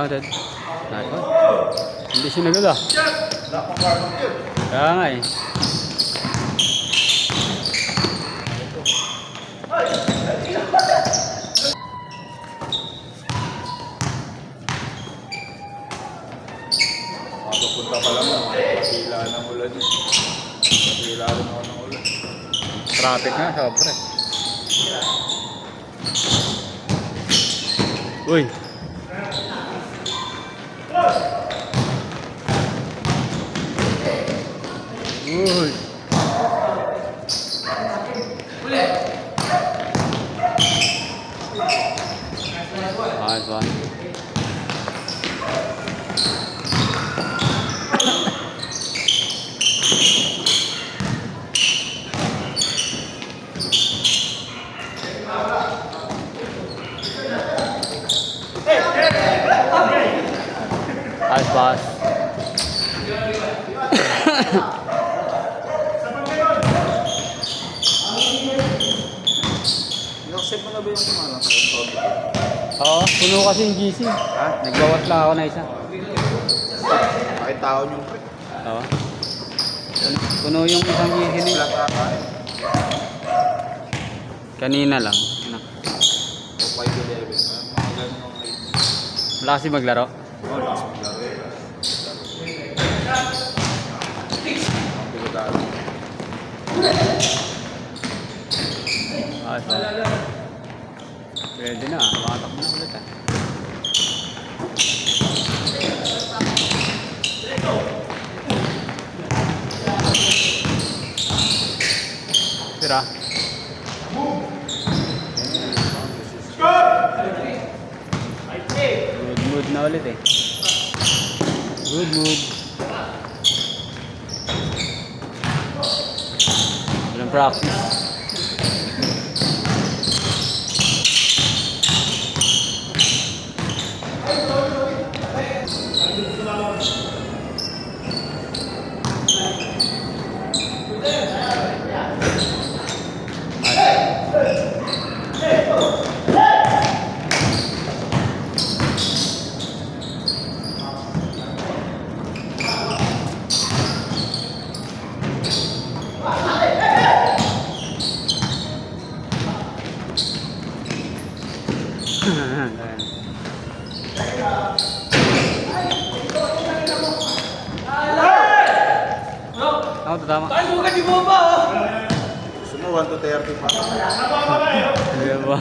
counted. Nice one. Hindi sinagad ah. Kaya nga eh. Makapunta pa lang. Pakila ng ulan. Pakila rin ako ng ulan. Traffic nga, sobra. Uy. Uy. Nice one. Nice pass. Accept mo na ba yung kumalang? Oo, puno kasi yung GC. Ha? Nagbawas lang ako na isa. Bakit taon yung pre? Oo. Puno yung isang GC na yun. Flat ata eh. Kanina lang. O 5-11. Mga ganun ang rate. Wala kasi maglaro. Oo, lakas maglaro eh. Ang pilotado. Ah, so. Pwede na. Makatakbo na ulit ah. Tira. Good mood na ulit eh. Good mood. Walang practice. Ako, tama. Tayo mo ka di mo ba? Gusto mo 1 to 30 pa? Hindi ba?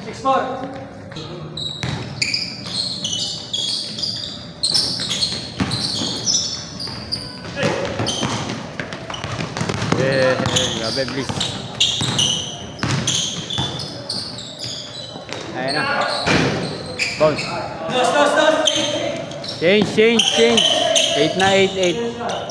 6-4. Grabe, please. Ayan na. Bounce. Change. 8 na 8.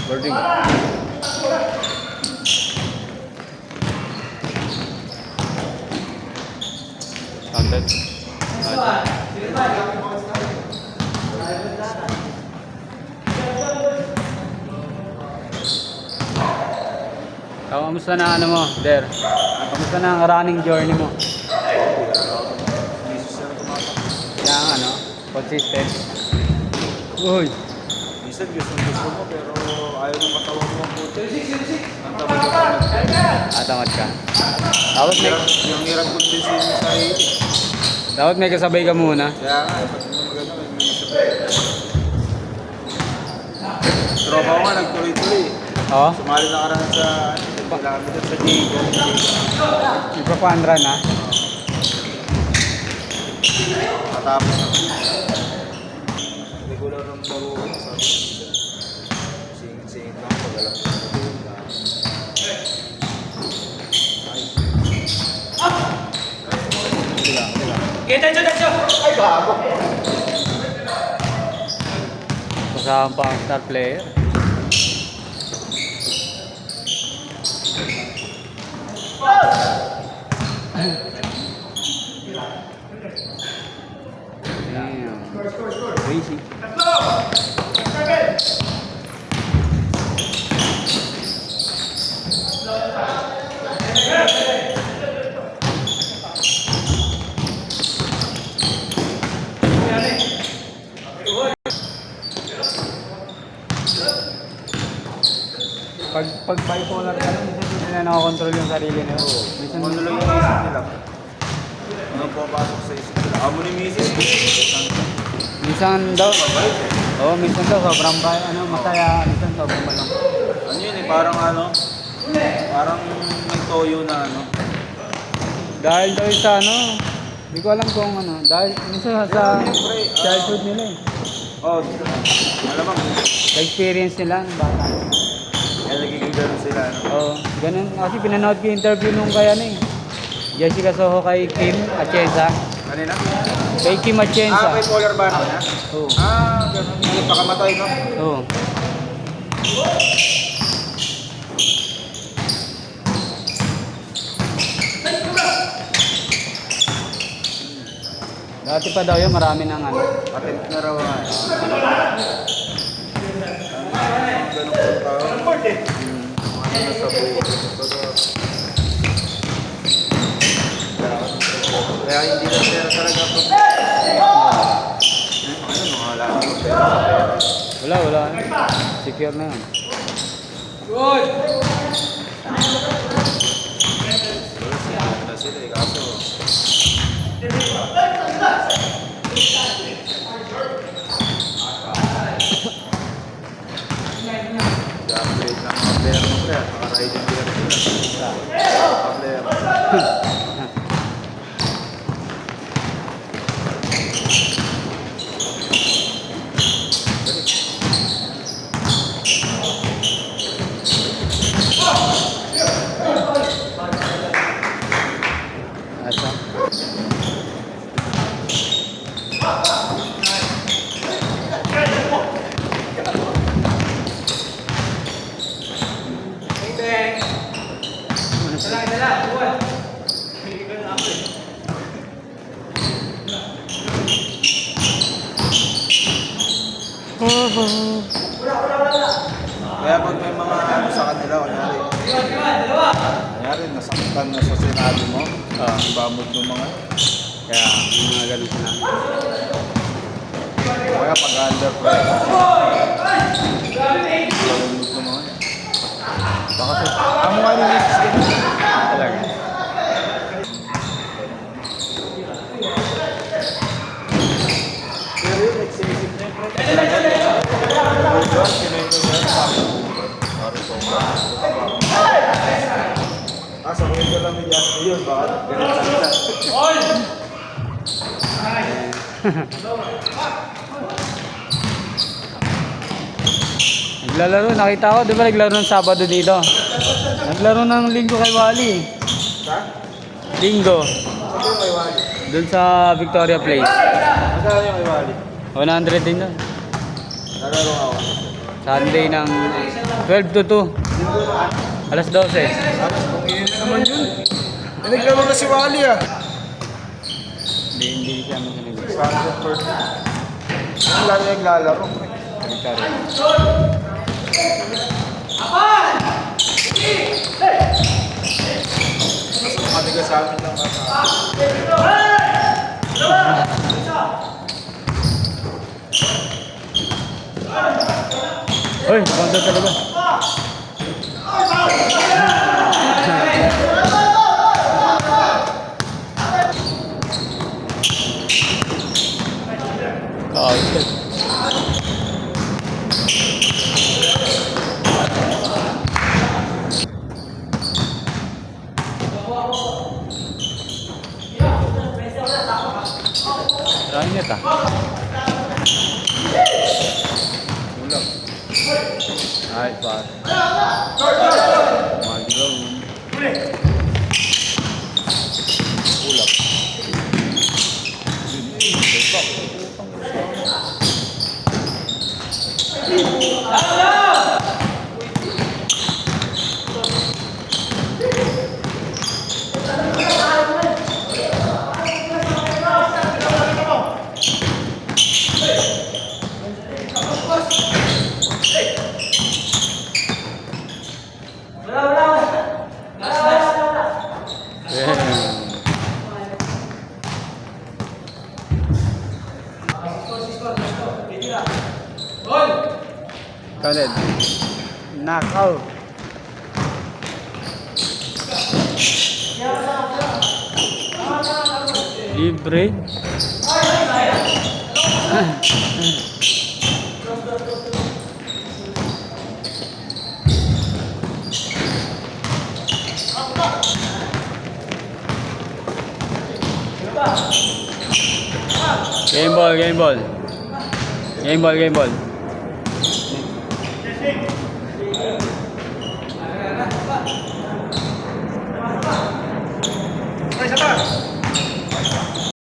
Boarding. Counted. Kamusta na ano mo, Der? Kamusta na ang running journey mo? Kaya ang ano, consistent. Uy! Minsan gusto mo pero ayaw ng katawan mo ang puti. Ang tamad ka. Tamad ka. Dapat may, Yung hirap kundinsin mo sa iyo. dapat may kasabay ka muna. Kaya nga, pag mo maganda, may sabay. Tropa ko nga, nagtuloy-tuloy. Oo? Sumali na karang sa pagkakami doon sa Diego. Ipa-run na. Matapos na. Regular ng marunong sabi ko. Singit-singit lang pag alam ko sa doon na. Ay, bago. Kasama pa ang star player. Crazy. Pag bipolar ka lang, minsan hindi na nakakontrol yung sarili nila. Minsan Ano lang yung isip nila? Ano papasok sa isip nila? Amo ni Mrs. minsan daw, minsan daw sobrang masaya, minsan sobrang malung. Ano yun eh, parang ano? Parang may toyo na ano. Dahil daw sa hindi ko alam kung dahil minsan sa childhood nila eh. Oh, malamang. Sa experience nila ng bata. Kaya nagiging ganun sila. Ano? Oo, ganun. Kasi pinanood ko yung interview nung Jessica Soho kay Kim Atienza. Kanina? Kay Kim Atienza. Bipolar ba na? Oo. Ganun. Hindi pakamatay, no? Oo. Dati pa daw yun, marami ng Patent na raw nga. Ganun po tao. Ano nasa buhay. Kaya hindi na pera talaga po. Ano, wala na pera. Wala. Secure na yun. Good! Wala sila eh, kaso. I-upgrade lang mga player mo kaya, naka-riding gear sila. Mga player. Asa? Dala, buwan. Kaya pag may mga ano sa kanila, kunyari nasaktan na sa sinabi mo, ibamod ng mga, Kaya, yung mga ganun sila. kaya pag under pressure, ibamod ng mga. Baka amo nga ni Mrs. ganun. Talaga. Pero yun, nagsisip na yung sa kwento lang ni Justin yun, bakit ganun lang siya. Naglalaro, nakita ko, di ba naglaro ng Sabado dito? Naglaro ng Linggo kay Wally. Ha? Linggo. Saan yung kay Wally? Doon sa Victoria Place. Magkano yung kay Wally? 100 din doon. Nalaro ako. Sunday ng 12 to 2. Alas 12. Kung yun naman yun. Naglaro na si Wally ah. Hindi siya masanig. Sunday first. Ang lalo naglalaro. Victoria. Matigas sa amin lang kata. Uy, bangsa talaga. Rainit ah. Ulang. Ay, pa. Magilaw. Ulang. Counted. Knockout. Libre. Game ball, game ball. Game ball, game ball.